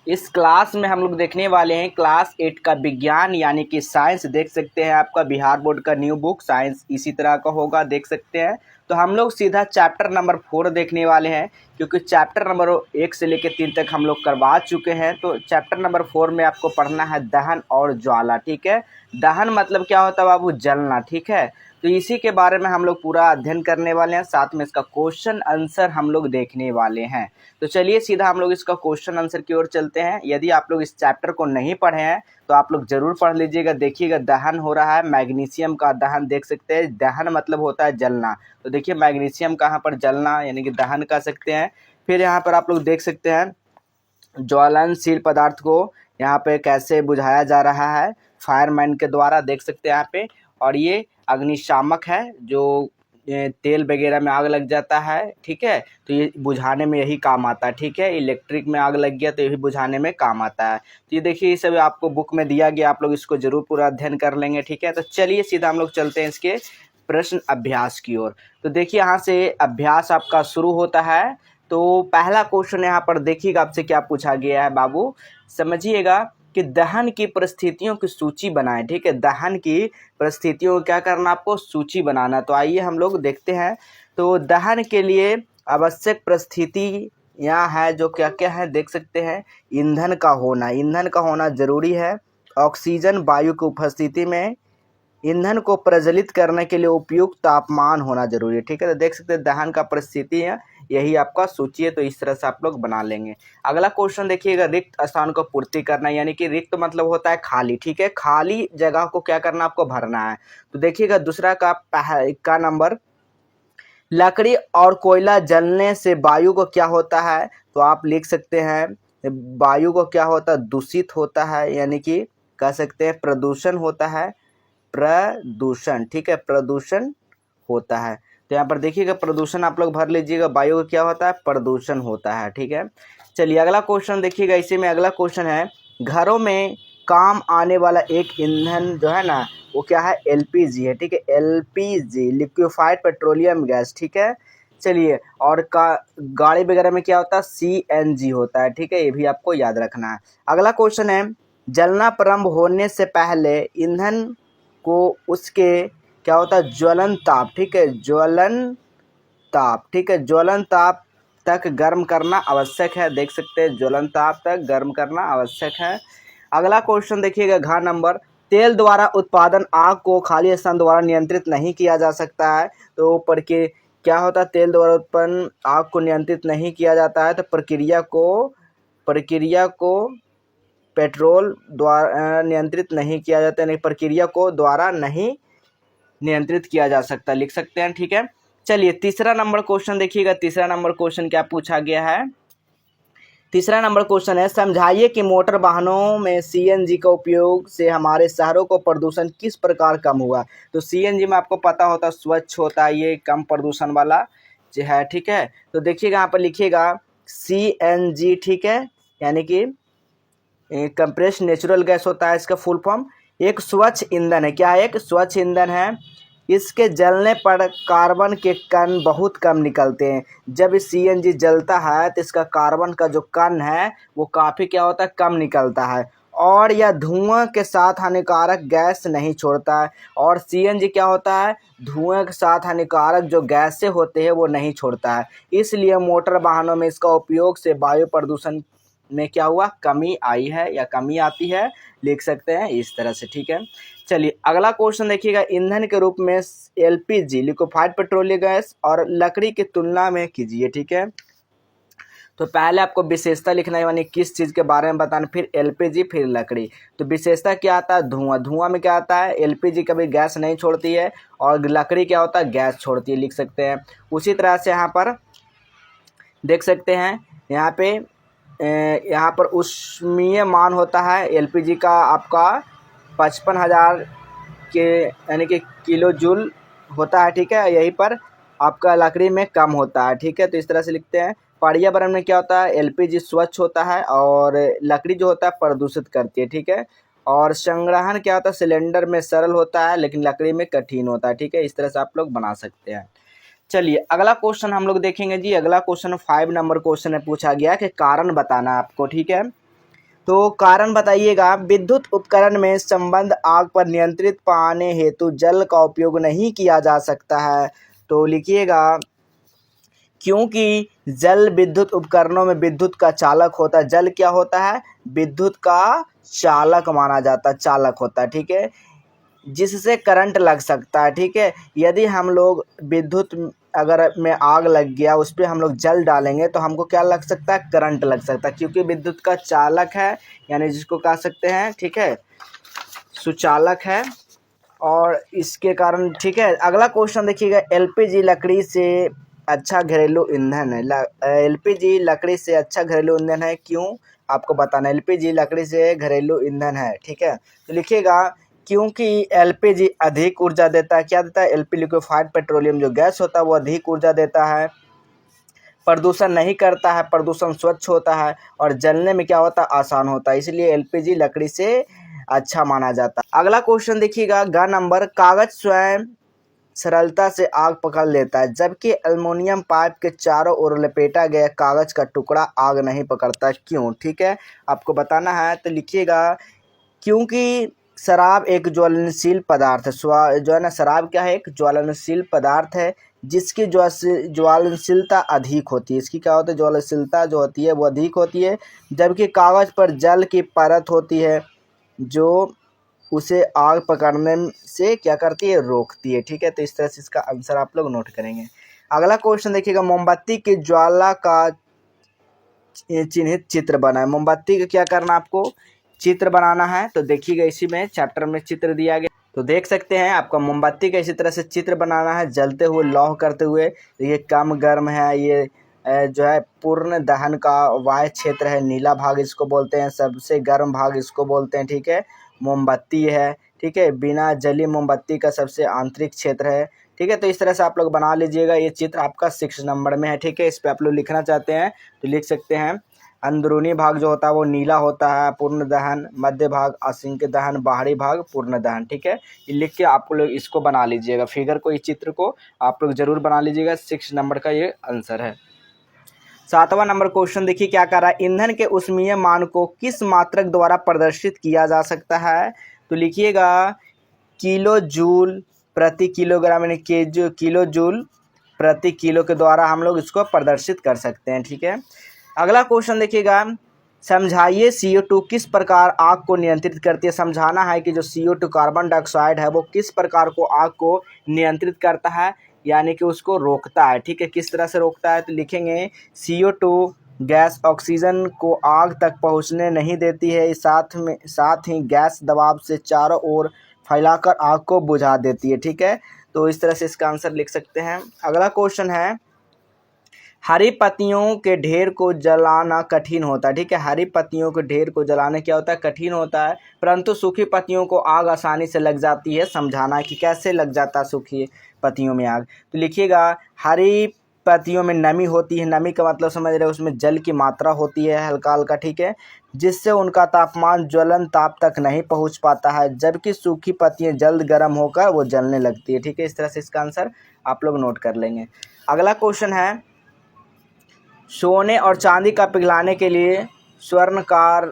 इस क्लास में हम लोग देखने वाले हैं क्लास 8 का विज्ञान यानी कि साइंस। देख सकते हैं आपका बिहार बोर्ड का न्यू बुक साइंस इसी तरह का होगा, देख सकते हैं। तो हम लोग सीधा चैप्टर नंबर 4 देखने वाले हैं, क्योंकि चैप्टर नंबर 1 से लेकर 3 तक हम लोग करवा चुके हैं। तो चैप्टर नंबर 4 में आपको पढ़ना है दहन और ज्वाला, ठीक है। दहन मतलब क्या होता है बाबू? जलना, ठीक है। तो इसी के बारे में हम लोग पूरा अध्ययन करने वाले हैं, साथ में इसका क्वेश्चन आंसर हम लोग देखने वाले हैं। तो चलिए सीधा हम लोग इसका क्वेश्चन आंसर की ओर चलते हैं। यदि आप लोग इस चैप्टर को नहीं पढ़े हैं तो आप लोग जरूर पढ़ लीजिएगा। देखिएगा दहन हो रहा है, मैग्नीशियम का दहन, देख सकते हैं। दहन मतलब होता है जलना, तो देखिए मैग्नीशियम कहाँ पर जलना यानी कि दहन कह सकते हैं। फिर यहाँ पर आप लोग देख सकते हैं ज्वलनशील पदार्थ को यहाँ पे कैसे बुझाया जा रहा है, फायरमैन के द्वारा, देख सकते हैं यहाँ पे। और ये अग्निशामक है, जो तेल वगैरह में आग लग जाता है, ठीक है, तो ये बुझाने में यही काम आता है, ठीक है। इलेक्ट्रिक में आग लग गया तो यही बुझाने में काम आता है। तो ये देखिए ये सब आपको बुक में दिया गया, आप लोग इसको जरूर पूरा अध्ययन कर लेंगे, ठीक है। तो चलिए सीधा हम लोग चलते हैं इसके प्रश्न अभ्यास की ओर। तो देखिए यहाँ से अभ्यास आपका शुरू होता है। तो पहला क्वेश्चन यहाँ पर देखिएगा आपसे क्या पूछा गया है बाबू, समझिएगा कि दहन की परिस्थितियों की सूची बनाएं, ठीक है। दहन की परिस्थितियों को क्या करना, आपको सूची बनाना। तो आइए हम लोग देखते हैं। तो दहन के लिए आवश्यक परिस्थिति यहाँ है, जो क्या क्या है देख सकते हैं। ईंधन का होना, ईंधन का होना जरूरी है। ऑक्सीजन वायु की उपस्थिति में ईंधन को प्रज्वलित करने के लिए उपयुक्त तापमान होना जरूरी है, ठीक है। तो देख सकते हैं दहन का परिस्थिति है, यही आपका सूची है। तो इस तरह से आप लोग बना लेंगे। अगला क्वेश्चन देखिएगा, रिक्त स्थान को पूर्ति करना, यानी कि रिक्त मतलब होता है खाली, ठीक है। खाली जगह को क्या करना, आपको भरना है। तो देखिएगा दूसरा का नंबर, लकड़ी और कोयला जलने से वायु को क्या होता है? तो आप लिख सकते हैं वायु को क्या होता है, दूषित होता है, यानी कि कह सकते हैं प्रदूषण होता है, प्रदूषण, ठीक है, प्रदूषण होता है। तो यहाँ पर देखिएगा प्रदूषण आप लोग भर लीजिएगा, वायु का क्या होता है, प्रदूषण होता है, ठीक है। चलिए अगला क्वेश्चन देखिएगा, इसी में अगला क्वेश्चन है, घरों में काम आने वाला एक ईंधन जो है ना, वो क्या है, एलपीजी है, ठीक है। एलपीजी लिक्विफाइड पेट्रोलियम गैस, ठीक है। चलिए और गाड़ी वगैरह में क्या होता है, सीएनजी होता है, ठीक है। ये भी आपको याद रखना है। अगला क्वेश्चन है, जलना प्रारंभ होने से पहले ईंधन को उसके क्या होता है, ज्वलन ताप, ठीक है, ज्वलन ताप, ठीक है, ज्वलन ताप तक गर्म करना आवश्यक है, देख सकते हैं ज्वलन ताप तक गर्म करना आवश्यक है। अगला क्वेश्चन देखिएगा घ नंबर, तेल द्वारा उत्पादन आग को खाली स्थान द्वारा नियंत्रित नहीं किया जा सकता है। तो ऊपर के क्या होता है, तेल द्वारा उत्पन्न आग को नियंत्रित नहीं किया जाता है, तो प्रक्रिया को पेट्रोल द्वारा नियंत्रित नहीं किया जाता है, प्रक्रिया को द्वारा नहीं नियंत्रित किया जा सकता, लिख सकते हैं, ठीक है। चलिए तीसरा नंबर क्वेश्चन देखिएगा, तीसरा नंबर क्वेश्चन क्या पूछा गया है। तीसरा नंबर क्वेश्चन है, समझाइए कि मोटर वाहनों में सीएनजी का उपयोग से हमारे शहरों को प्रदूषण किस प्रकार कम हुआ। तो सीएनजी में आपको पता होता है स्वच्छ होता है, ये कम प्रदूषण वाला जो है, ठीक है। तो देखिएगा यहाँ पर लिखिएगा सीएनजी, ठीक है, यानी कि कंप्रेस नेचुरल गैस होता है इसका फुल फॉर्म। एक स्वच्छ ईंधन है, क्या है, एक स्वच्छ ईंधन है। इसके जलने पर कार्बन के कण बहुत कम निकलते हैं। जब सीएनजी जलता है तो इसका कार्बन का जो कण है वो काफ़ी क्या होता है, कम निकलता है, और यह धुआं के साथ हानिकारक गैस नहीं छोड़ता है। और सीएनजी क्या होता है, धुएं के साथ हानिकारक जो गैसें होते हैं वो नहीं छोड़ता है। इसलिए मोटर वाहनों में इसका उपयोग से वायु प्रदूषण में क्या हुआ, कमी आई है या कमी आती है, लिख सकते हैं इस तरह से, ठीक है। चलिए अगला क्वेश्चन देखिएगा, ईंधन के रूप में एलपीजी लिक्विफाइड पेट्रोलियम गैस और लकड़ी की तुलना में कीजिए, ठीक है। तो पहले आपको विशेषता लिखना है, यानी किस चीज़ के बारे में बताना, फिर एलपीजी फिर लकड़ी। तो विशेषता क्या आता है, धुआं, धुआं में क्या आता है, एलपीजी कभी गैस नहीं छोड़ती है, और लकड़ी क्या होता है, गैस छोड़ती है, लिख सकते हैं। उसी तरह से यहाँ पर देख सकते हैं, यहाँ पर ऊष्मीय मान होता है एलपीजी का आपका 55,000 के यानी कि किलो जूल होता है, ठीक है। यहीं पर आपका लकड़ी में कम होता है, ठीक है। तो इस तरह से लिखते हैं। पर्यावरण में क्या होता है, एलपीजी स्वच्छ होता है और लकड़ी जो होता है प्रदूषित करती है, ठीक है। और संग्रहण क्या होता है, सिलेंडर में सरल होता है लेकिन लकड़ी में कठिन होता है, ठीक है। इस तरह से आप लोग बना सकते हैं। चलिए अगला क्वेश्चन हम लोग देखेंगे जी। अगला क्वेश्चन 5 नंबर क्वेश्चन है, पूछा गया कि कारण बताना आपको, ठीक है। तो कारण बताइएगा। विद्युत उपकरण में संबंध आग पर नियंत्रित पाने हेतु जल का उपयोग नहीं किया जा सकता है। तो लिखिएगा, क्योंकि जल विद्युत उपकरणों में विद्युत का चालक होता है। जल क्या होता है? विद्युत का चालक माना जाता है, चालक होता है, ठीक है, जिससे करंट लग सकता है, ठीक है। यदि हम लोग विद्युत अगर में आग लग गया, उस पर हम लोग जल डालेंगे तो हमको क्या लग सकता है? करंट लग सकता है, क्योंकि विद्युत का चालक है, यानी जिसको कह सकते हैं, ठीक है, सुचालक है, और इसके कारण, ठीक है। अगला क्वेश्चन देखिएगा, एलपीजी लकड़ी से अच्छा घरेलू ईंधन है। एलपीजी लकड़ी से अच्छा घरेलू ईंधन है, क्यों? आपको बताना। एलपीजी लकड़ी से घरेलू ईंधन है, ठीक है। तो लिखिएगा, क्योंकि एलपीजी अधिक ऊर्जा देता है। क्या देता है? एलपी लिक्विफाइड पेट्रोलियम जो गैस होता है वो अधिक ऊर्जा देता है, प्रदूषण नहीं करता है, प्रदूषण स्वच्छ होता है, और जलने में क्या होता है? आसान होता है, इसलिए एलपीजी लकड़ी से अच्छा माना जाता है। अगला क्वेश्चन देखिएगा, ग नंबर, कागज स्वयं सरलता से आग पकड़ लेता है, जबकि एल्युमिनियम पाइप के चारों ओर लपेटा गया कागज का टुकड़ा आग नहीं पकड़ता, क्यों? ठीक है, आपको बताना है। तो लिखिएगा, क्योंकि शराब एक ज्वलनशील पदार्थ है। जो है ना, शराब क्या है? एक ज्वलनशील पदार्थ है, जिसकी ज्वलनशीलता अधिक होती है। इसकी क्या होती है? ज्वलनशीलता जो होती है वो अधिक होती है, जबकि कागज पर जल की परत होती है जो उसे आग पकड़ने से क्या करती है? रोकती है, ठीक है। तो इस तरह से इसका आंसर आप लोग नोट करेंगे। अगला क्वेश्चन देखिएगा, मोमबत्ती की ज्वाला का चिन्हित चित्र बनाए। मोमबत्ती का क्या करना, आपको चित्र बनाना है। तो देखिएगा, इसी में चैप्टर में चित्र दिया गया, तो देख सकते हैं आपका मोमबत्ती का इसी तरह से चित्र बनाना है, जलते हुए लौह करते हुए। ये कम गर्म है, ये जो है पूर्ण दहन का वायु क्षेत्र है, नीला भाग इसको बोलते हैं, सबसे गर्म भाग इसको बोलते हैं, ठीक है। मोमबत्ती है, ठीक है, बिना जली मोमबत्ती का सबसे आंतरिक क्षेत्र है, ठीक है। तो इस तरह से आप लोग बना लीजिएगा। ये चित्र आपका 6 नंबर में है, ठीक है। इस पर आप लोग लिखना चाहते हैं तो लिख सकते हैं। अंदरूनी भाग जो होता है वो नीला होता है, पूर्ण दहन, मध्य भाग आंशिक दहन, बाहरी भाग पूर्ण दहन, ठीक है। ये लिख के आप लोग इसको बना लीजिएगा, फिगर को, इस चित्र को आप लोग जरूर बना लीजिएगा। 6 नंबर का ये आंसर है। 7वां नंबर क्वेश्चन देखिए क्या कर रहा है, ईंधन के ऊष्मीय मान को किस मात्रक द्वारा प्रदर्शित किया जा सकता है। तो लिखिएगा, किलो जूल प्रति किलोग्राम, यानी किलो जूल प्रति किलो के द्वारा हम लोग इसको प्रदर्शित कर सकते हैं, ठीक है। अगला क्वेश्चन देखिएगा, समझाइए CO2 किस प्रकार आग को नियंत्रित करती है। समझाना है कि जो CO2 कार्बन डाइऑक्साइड है वो किस प्रकार को आग को नियंत्रित करता है, यानी कि उसको रोकता है, ठीक है। किस तरह से रोकता है, तो लिखेंगे, CO2 गैस ऑक्सीजन को आग तक पहुंचने नहीं देती है, साथ ही गैस दबाव से चारों ओर फैलाकर आग को बुझा देती है, ठीक है। तो इस तरह से इसका आंसर लिख सकते हैं। अगला क्वेश्चन है, हरी पत्तियों के ढेर को जलाना कठिन होता है, ठीक है। हरी पत्तियों के ढेर को जलाना क्या होता है? कठिन होता है, परंतु सूखी पत्तियों को आग आसानी से लग जाती है। समझाना है कि कैसे लग जाता है सूखी पत्तियों में आग। तो लिखिएगा, हरी पत्तियों में नमी होती है, नमी का मतलब समझ रहे हो, उसमें जल की मात्रा होती है हल्का हल्का, ठीक है, जिससे उनका तापमान ज्वलन ताप तक नहीं पहुंच पाता है, जबकि सूखी पत्तियां जल्द गर्म होकर वो जलने लगती है, ठीक है। इस तरह से इसका आंसर आप लोग नोट कर लेंगे। अगला क्वेश्चन है, सोने और चांदी का पिघलाने के लिए स्वर्णकार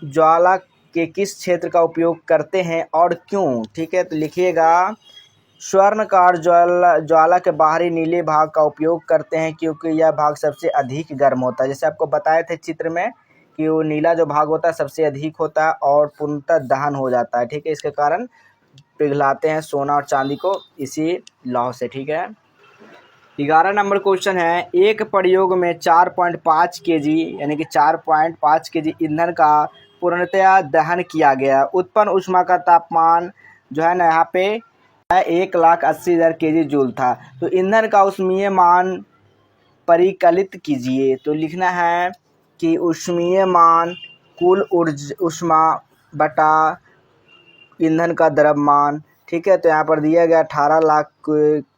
ज्वाला के किस क्षेत्र का उपयोग करते हैं और क्यों, ठीक है। तो लिखिएगा, स्वर्णकार ज्वाला के बाहरी नीले भाग का उपयोग करते हैं, क्योंकि यह भाग सबसे अधिक गर्म होता है। जैसे आपको बताए थे चित्र में कि वो नीला जो भाग होता है सबसे अधिक होता है और पूर्णतः दहन हो जाता है, ठीक है। इसके कारण पिघलाते हैं सोना और चांदी को इसी लौह से, ठीक है। 11 नंबर क्वेश्चन है, एक प्रयोग में 4.5 kg यानी कि 4.5 kg ईंधन का पूर्णतया दहन किया गया, उत्पन्न ऊष्मा का तापमान जो है ना यहाँ पे 1,80,000 kg जूल था। तो ईंधन का ऊष्मीय मान परिकलित कीजिए। तो लिखना है कि ऊष्मीय मान कुल ऊष्मा बटा ईंधन का द्रव्यमान, ठीक है। तो यहाँ पर दिया गया 18 लाख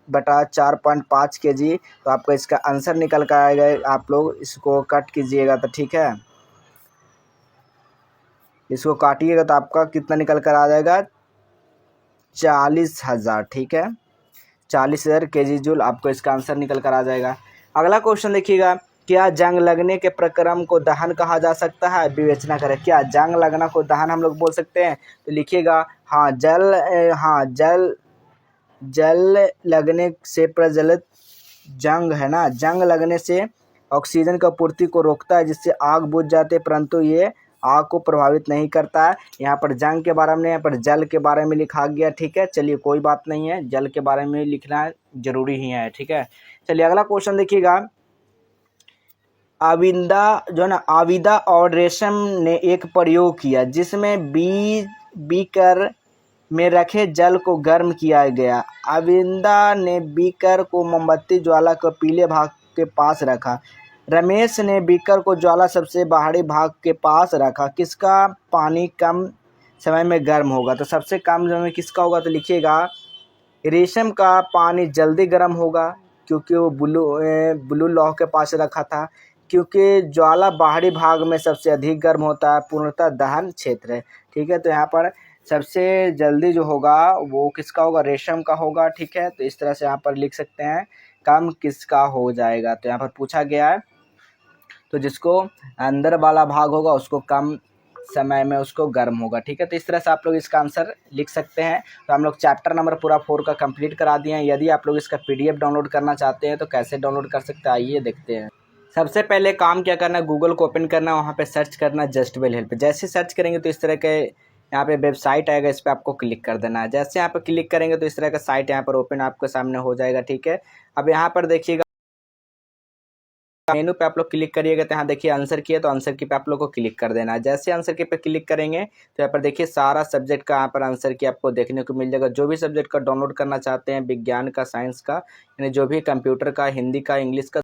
बटा 4.5 kg। तो आपका इसका आंसर निकल कर आएगा, आप लोग इसको कट कीजिएगा तो ठीक है, इसको काटिएगा तो आपका कितना निकल कर आ जाएगा? 40,000, ठीक है। 40,000 kg जूल आपको इसका आंसर निकल कर आ जाएगा। अगला क्वेश्चन देखिएगा, क्या जंग लगने के प्रक्रम को दहन कहा जा सकता है? विवेचना करें। क्या जंग लगना को दहन हम लोग बोल सकते हैं? तो लिखिएगा हाँ जल लगने से प्रज्वलित जंग है ना, जंग लगने से ऑक्सीजन का पूर्ति को रोकता है जिससे आग बुझ जाती है, परंतु ये आग को प्रभावित नहीं करता है। यहाँ पर जंग के बारे में, यहाँ पर जल के बारे में लिखा गया। ठीक है, चलिए कोई बात नहीं है, जल के बारे में लिखना जरूरी ही है। ठीक है, चलिए अगला क्वेश्चन देखिएगा। आविदा और रेशम ने एक प्रयोग किया जिसमें बीकर में रखे जल को गर्म किया गया। आविदा ने बीकर को मोमबत्ती ज्वाला के पीले भाग के पास रखा। रमेश ने बीकर को ज्वाला सबसे बाहरी भाग के पास रखा। किसका पानी कम समय में गर्म होगा? तो सबसे कम समय में किसका होगा? तो लिखिएगा रेशम का पानी जल्दी गर्म होगा क्योंकि वो ब्लू लौह के पास रखा था, क्योंकि ज्वाला बाहरी भाग में सबसे अधिक गर्म होता है, पूर्णतः दहन क्षेत्र है। ठीक है, तो यहाँ पर सबसे जल्दी जो होगा वो किसका होगा? रेशम का होगा। ठीक है, तो इस तरह से यहाँ पर लिख सकते हैं कम किसका हो जाएगा। तो यहाँ पर पूछा गया है, तो जिसको अंदर वाला भाग होगा उसको कम समय में उसको गर्म होगा। ठीक है, तो इस तरह से आप लोग इसका आंसर लिख सकते हैं। तो हम लोग चैप्टर नंबर पूरा 4 का कंप्लीट करा दिए हैं। यदि आप लोग इसका PDF डाउनलोड करना चाहते हैं तो कैसे डाउनलोड कर सकते हैं, आइए देखते हैं। सबसे पहले काम क्या करना है, गूगल को ओपन करना, वहाँ पे सर्च करना जस्ट बेल हेल्प। जैसे सर्च करेंगे तो इस तरह के यहाँ पे वेबसाइट आएगा, इस पर आपको क्लिक कर देना है। जैसे यहाँ पर क्लिक करेंगे तो इस तरह का साइट यहाँ पर ओपन आपके सामने हो जाएगा। ठीक है, अब यहाँ पर देखिएगा मेनू पे आप लोग क्लिक करिएगा तो यहाँ देखिए आंसर की है, तो आंसर की पे आप लोग को क्लिक कर देना है। जैसे आंसर की पे क्लिक करेंगे तो यहाँ पर देखिए सारा सब्जेक्ट का यहाँ पर आंसर की आपको देखने को मिल जाएगा। जो भी सब्जेक्ट का डाउनलोड करना चाहते हैं, विज्ञान का, साइंस का, यानी जो भी कंप्यूटर का, हिंदी का, इंग्लिश का,